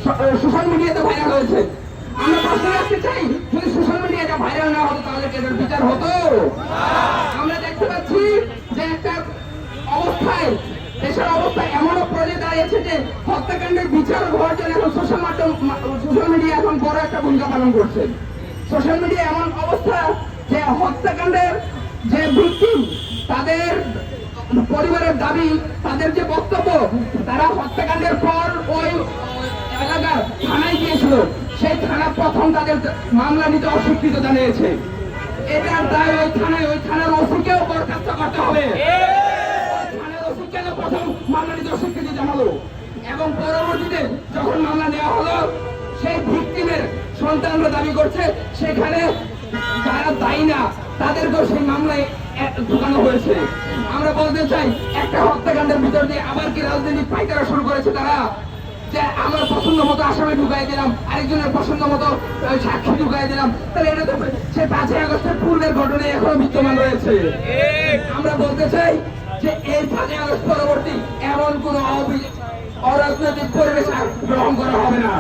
Social মিডিয়াতে viral হয়েছে। আমরা প্রশ্ন রাখতে চাই, যদি সোশ্যাল মিডিয়াটা ভাইরাল না হতো তাহলে কি এটার বিচার হতো? আমরা দেখতে পাচ্ছি যে একটা অবস্থায় দেশের অবস্থা এমনও পর্যায়ে দাঁড়িয়েছে যে হত্যাকাণ্ডের বিচার হওয়ার জন্য এখন সোশ্যাল মিডিয়া এখন বড় একটা ভূমিকা পালন করছে। সোশ্যাল মিডিয়া এমন অবস্থা যে হত্যাকাণ্ডের যে ভিকটিম তাদের পরিবারের দাবি, তাদের যে বক্তব্য, তারা হত্যাকাণ্ডের পর ওই এলাকার থানায় গিয়েছিল, সেই থানা প্রথম তাদের মামলা নিতে অস্বীকৃত জানিয়েছে। এটার দায় ওই থানার ওসিকেও বরখাস্ত করতে হবে। থানার ওসি কেন প্রথম মামলা নিতে অস্বীকৃতি জানালো এবং পরবর্তীতে যখন মামলা নেওয়া হলো সেই ভিকটিমের সন্তানরা দাবি করছে সেখানে যারা দায়ী না তাদেরকেও সেই মামলায় ঢুকানো হয়েছে। আমরা বলতে চাই, একটা হত্যাকাণ্ডের ভিতর দিয়ে আবার কি রাজনীতি পাইকারা শুরু করেছে তারা, যে আমার পছন্দ মতো আসামি ঢুকাই দিলাম, আরেকজনের পছন্দ মতো সাক্ষী ঢুকাই দিলাম, তাহলে এটা তো সে 5ই আগস্টের পূর্বের ঘটনায় এখনো বিদ্যমান রয়েছে। আমরা বলতে চাই যে এই 5ই আগস্ট পরবর্তী এমন কোন অরাজনৈতিক পরিবেশ গ্রহণ করা হবে না।